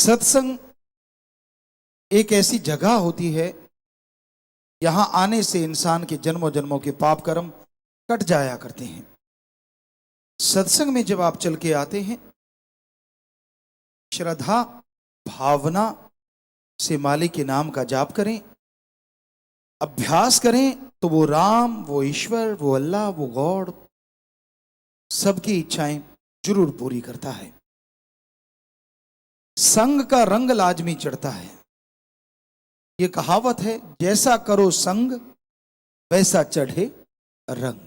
सत्संग एक ऐसी जगह होती है, यहां आने से इंसान के जन्मों जन्मों के पाप कर्म कट जाया करते हैं। सत्संग में जब आप चल के आते हैं, श्रद्धा भावना से मालिक के नाम का जाप करें, अभ्यास करें, तो वो राम, वो ईश्वर, वो अल्लाह, वो गॉड सबकी इच्छाएं जरूर पूरी करता है। संग का रंग लाजमी चढ़ता है। ये कहावत है, जैसा करो संग वैसा चढ़े रंग।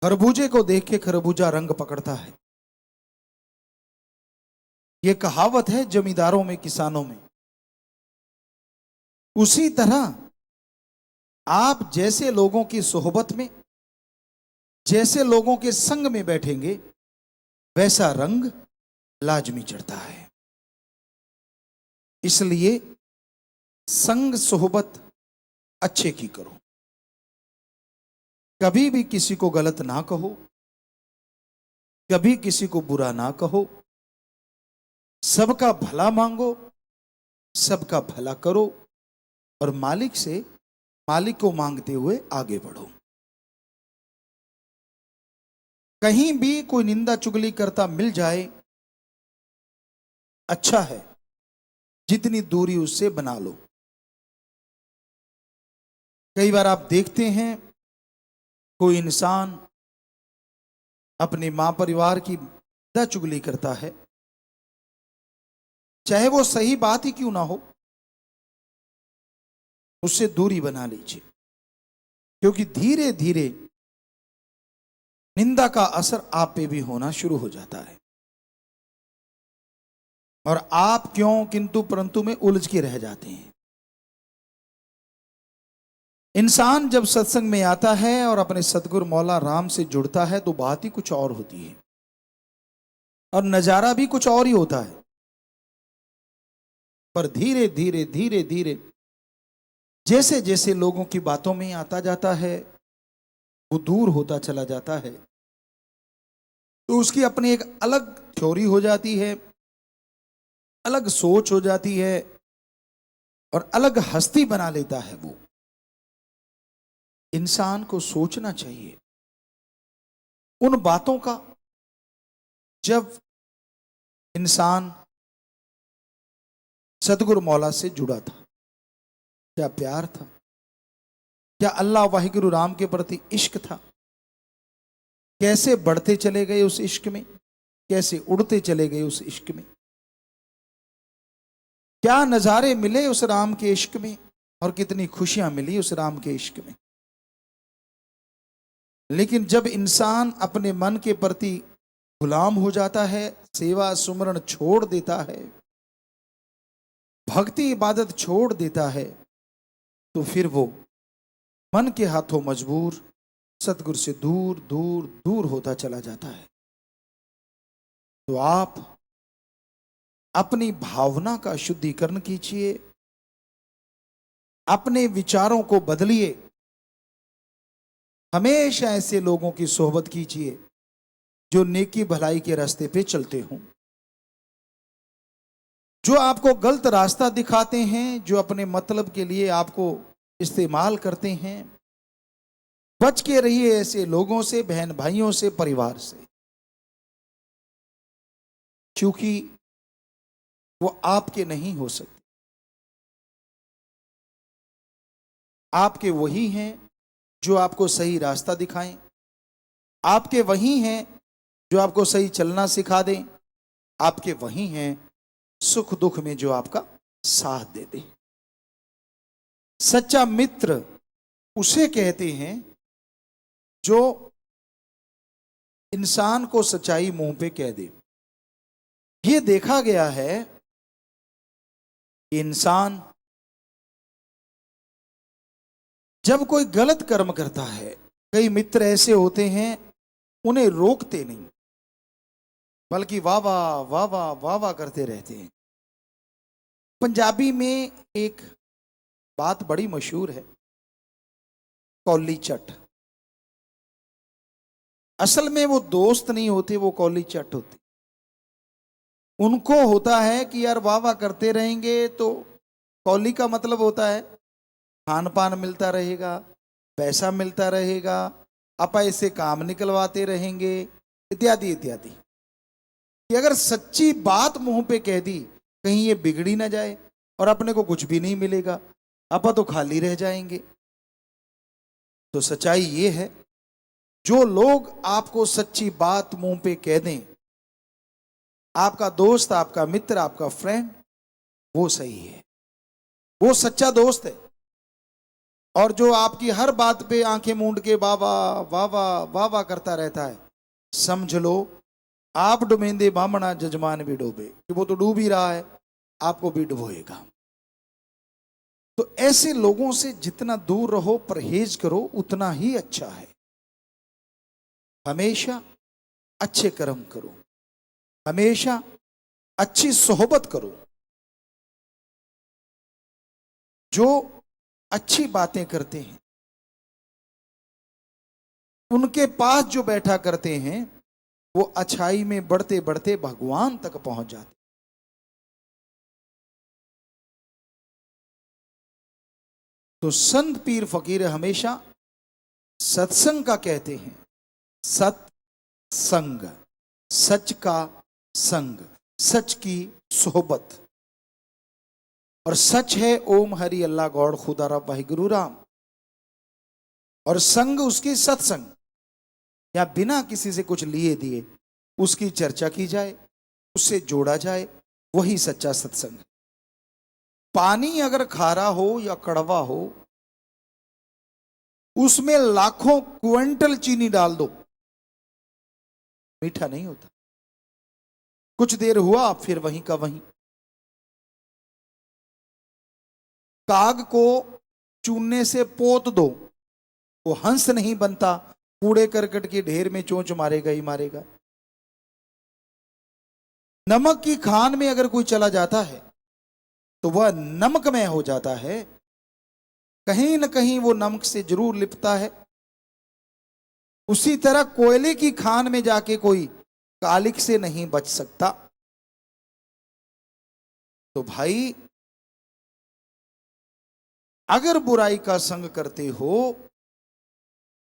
खरबूजे को देख के खरबूजा रंग पकड़ता है। यह कहावत है जमींदारों में, किसानों में। उसी तरह आप जैसे लोगों की सोहबत में, जैसे लोगों के संग में बैठेंगे, वैसा रंग लाजमी चढ़ता है। इसलिए संग सोहबत अच्छे की करो। कभी भी किसी को गलत ना कहो, कभी किसी को बुरा ना कहो। सबका भला मांगो, सबका भला करो और मालिक को मांगते हुए आगे बढ़ो। कहीं भी कोई निंदा चुगली करता मिल जाए, अच्छा है, जितनी दूरी उससे बना लो। कई बार आप देखते हैं कोई इंसान अपने मां परिवार की निंदा चुगली करता है, चाहे वो सही बात ही क्यों ना हो, उससे दूरी बना लीजिए। क्योंकि धीरे धीरे निंदा का असर आप पे भी होना शुरू हो जाता है और आप क्यों किंतु परंतु में उलझ के रह जाते हैं। इंसान जब सत्संग में आता है और अपने सतगुरु मौला राम से जुड़ता है, तो बात ही कुछ और होती है और नजारा भी कुछ और ही होता है। पर धीरे धीरे धीरे धीरे जैसे जैसे लोगों की बातों में आता जाता है, वो दूर होता चला जाता है, तो उसकी अपनी एक अलग थ्योरी हो जाती है, अलग सोच हो जाती है और अलग हस्ती बना लेता है वो। इंसान को सोचना चाहिए उन बातों का, जब इंसान सतगुरु मौला से जुड़ा था। क्या प्यार था, क्या अल्लाह वाहिगुरु राम के प्रति इश्क था। कैसे बढ़ते चले गए उस इश्क में, कैसे उड़ते चले गए उस इश्क में। क्या नजारे मिले उस राम के इश्क में और कितनी खुशियां मिली उस राम के इश्क में। लेकिन जब इंसान अपने मन के प्रति गुलाम हो जाता है, सेवा सुमरण छोड़ देता है, भक्ति इबादत छोड़ देता है, तो फिर वो मन के हाथों मजबूर सतगुरु से दूर दूर दूर होता चला जाता है। तो आप अपनी भावना का शुद्धिकरण कीजिए, अपने विचारों को बदलिए। हमेशा ऐसे लोगों की सोहबत कीजिए जो नेकी भलाई के रास्ते पे चलते हों, जो आपको गलत रास्ता दिखाते हैं, जो अपने मतलब के लिए आपको इस्तेमाल करते हैं। बच के रहिए ऐसे लोगों से, बहन भाइयों से, परिवार से, क्योंकि वो आपके नहीं हो सकते। आपके वही हैं जो आपको सही रास्ता दिखाएं, आपके वही हैं जो आपको सही चलना सिखा दें, आपके वही हैं सुख दुख में जो आपका साथ दे दे। सच्चा मित्र उसे कहते हैं जो इंसान को सच्चाई मुंह पे कह दे। यह देखा गया है कि इंसान जब कोई गलत कर्म करता है, कई मित्र ऐसे होते हैं उन्हें रोकते नहीं, बल्कि वाह वाह वाह वाह वाह वाह करते रहते हैं। पंजाबी में एक बात बड़ी मशहूर है, कौली चट। असल में वो दोस्त नहीं होते, वो कौली चट होते। उनको होता है कि यार वाह वाह करते रहेंगे तो कौली का मतलब होता है खान पान मिलता रहेगा, पैसा मिलता रहेगा, अपा इससे काम निकलवाते रहेंगे, इत्यादि इत्यादि। कि अगर सच्ची बात मुंह पे कह दी कहीं ये बिगड़ी ना जाए और अपने को कुछ भी नहीं मिलेगा, अपा तो खाली रह जाएंगे। तो सच्चाई ये है, जो लोग आपको सच्ची बात मुंह पे कह दें, आपका दोस्त, आपका मित्र, आपका फ्रेंड, वो सही है, वो सच्चा दोस्त है। और जो आपकी हर बात पे आंखें मूंद के वाह वाह वाह वाह वाह वाह करता रहता है, समझ लो आप डुबेंदे बामणा जजमान भी डूबे, कि वो तो डूब ही रहा है, आपको भी डुबोएगा। तो ऐसे लोगों से जितना दूर रहो, परहेज करो, उतना ही अच्छा है। हमेशा अच्छे कर्म करो, हमेशा अच्छी सोहबत करो। जो अच्छी बातें करते हैं उनके पास जो बैठा करते हैं वो अच्छाई में बढ़ते बढ़ते भगवान तक पहुंच जाते। तो संत पीर फकीर हमेशा सत्संग का कहते हैं, सत्संग, सच का संग, सच की सोहबत। और सच है ओम हरि अल्लाह गौड़ खुदा रब वाहिगुरु राम, और संग उसकी सत्संग, या बिना किसी से कुछ लिए दिए उसकी चर्चा की जाए, उससे जोड़ा जाए, वही सच्चा सत्संग। पानी अगर खारा हो या कड़वा हो, उसमें लाखों क्विंटल चीनी डाल दो, मीठा नहीं होता। कुछ देर हुआ फिर वहीं का वहीं। काग को चूने से पोत दो, वो हंस नहीं बनता, कूड़े करकट के ढेर में चोंच मारेगा ही मारेगा। नमक की खान में अगर कोई चला जाता है तो वह नमकमय हो जाता है, कहीं न कहीं वो नमक से जरूर लिपटा है। उसी तरह कोयले की खान में जाके कोई कालिक से नहीं बच सकता। तो भाई अगर बुराई का संग करते हो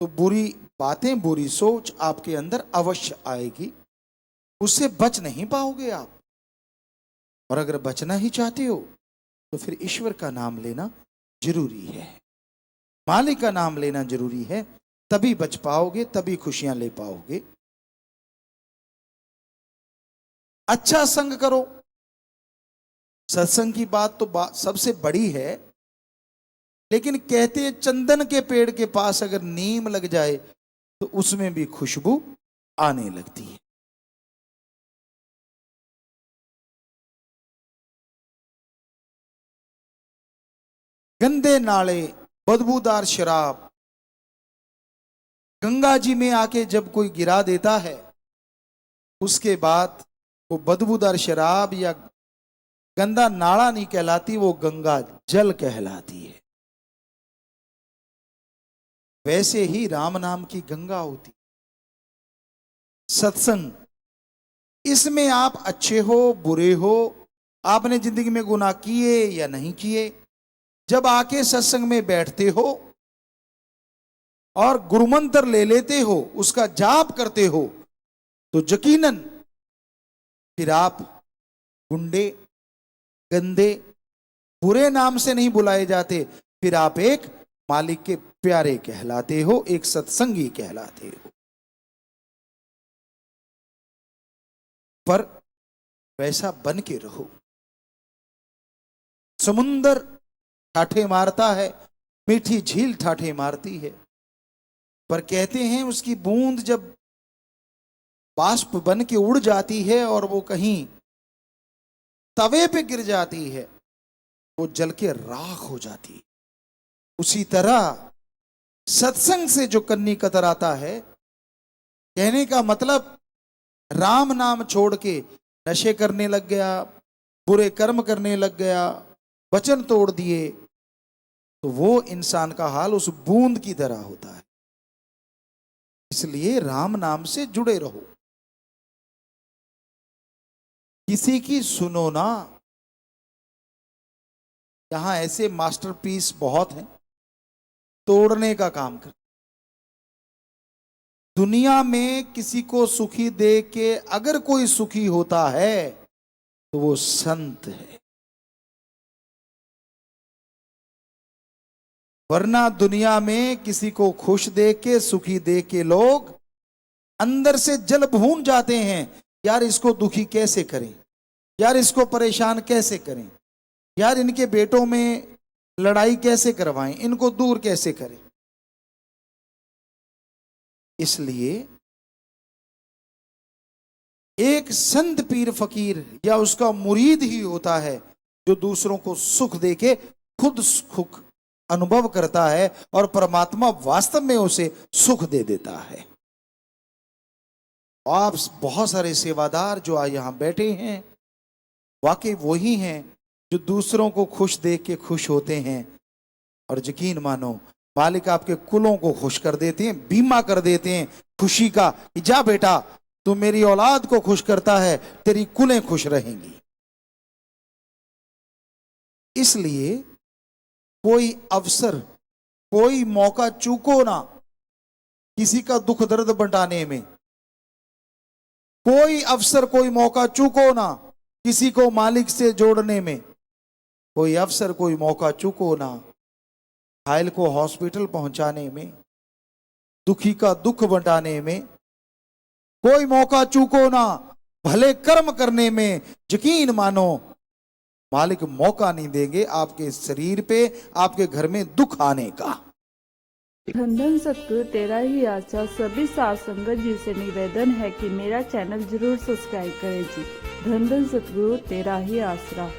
तो बुरी बातें, बुरी सोच आपके अंदर अवश्य आएगी, उससे बच नहीं पाओगे आप। और अगर बचना ही चाहते हो तो फिर ईश्वर का नाम लेना जरूरी है, मालिक का नाम लेना जरूरी है, तभी बच पाओगे, तभी खुशियां ले पाओगे। अच्छा संग करो। सत्संग की बात तो सबसे बड़ी है, लेकिन कहते हैं चंदन के पेड़ के पास अगर नीम लग जाए तो उसमें भी खुशबू आने लगती है। गंदे नाले, बदबूदार शराब गंगा जी में आके जब कोई गिरा देता है, उसके बाद वो बदबूदार शराब या गंदा नाला नहीं कहलाती, वो गंगा जल कहलाती है। वैसे ही राम नाम की गंगा होती सत्संग। इसमें आप अच्छे हो बुरे हो, आपने जिंदगी में गुनाह किए या नहीं किए, जब आके सत्संग में बैठते हो और गुरुमंत्र ले लेते हो, उसका जाप करते हो, तो यकीनन फिर आप गुंडे, गंदे, बुरे नाम से नहीं बुलाए जाते, फिर आप एक मालिक के प्यारे कहलाते हो, एक सत्संगी कहलाते हो। पर वैसा बन के रहो। समुंदर ठाठे मारता है, मीठी झील ठाठे मारती है, पर कहते हैं उसकी बूंद जब बाष्प बन के उड़ जाती है और वो कहीं तवे पे गिर जाती है, वो जल के राख हो जाती है। उसी तरह सत्संग से जो कन्नी कतराता है, कहने का मतलब राम नाम छोड़ के नशे करने लग गया, बुरे कर्म करने लग गया, वचन तोड़ दिए, तो वो इंसान का हाल उस बूंद की तरह होता है। इसलिए राम नाम से जुड़े रहो। किसी की सुनो ना। यहां ऐसे मास्टरपीस बहुत हैं, तोड़ने का काम कर। दुनिया में किसी को सुखी दे के अगर कोई सुखी होता है तो वो संत है, वरना दुनिया में किसी को खुश दे के सुखी दे के लोग अंदर से जल भून जाते हैं। यार इसको दुखी कैसे करें, यार इसको परेशान कैसे करें, यार इनके बेटों में लड़ाई कैसे करवाएं, इनको दूर कैसे करें। इसलिए एक संत पीर फकीर या उसका मुरीद ही होता है जो दूसरों को सुख देके खुद सुख अनुभव करता है और परमात्मा वास्तव में उसे सुख दे देता है। आप बहुत सारे सेवादार जो आज यहां बैठे हैं, वाकई वही हैं जो दूसरों को खुश देख के खुश होते हैं। और यकीन मानो मालिक आपके कुलों को खुश कर देते हैं, बीमा कर देते हैं खुशी का कि जा बेटा तू मेरी औलाद को खुश करता है, तेरी कुलें खुश रहेंगी। इसलिए कोई अवसर, कोई मौका चूको ना किसी का दुख दर्द बंटाने में। कोई अवसर, कोई मौका चूको ना किसी को मालिक से जोड़ने में। कोई अवसर, कोई मौका चूको ना घायल को हॉस्पिटल पहुंचाने में, दुखी का दुख बंटाने में। कोई मौका चूको ना भले कर्म करने में। यकीन मानो मालिक मौका नहीं देंगे आपके शरीर पे, आपके घर में दुख आने का। धन धन सतगुरु तेरा ही आशा। सभी साध संगत जी से निवेदन है कि मेरा चैनल जरूर सब्सक्राइब करें जी। धन धन सतगुरु तेरा ही आसरा।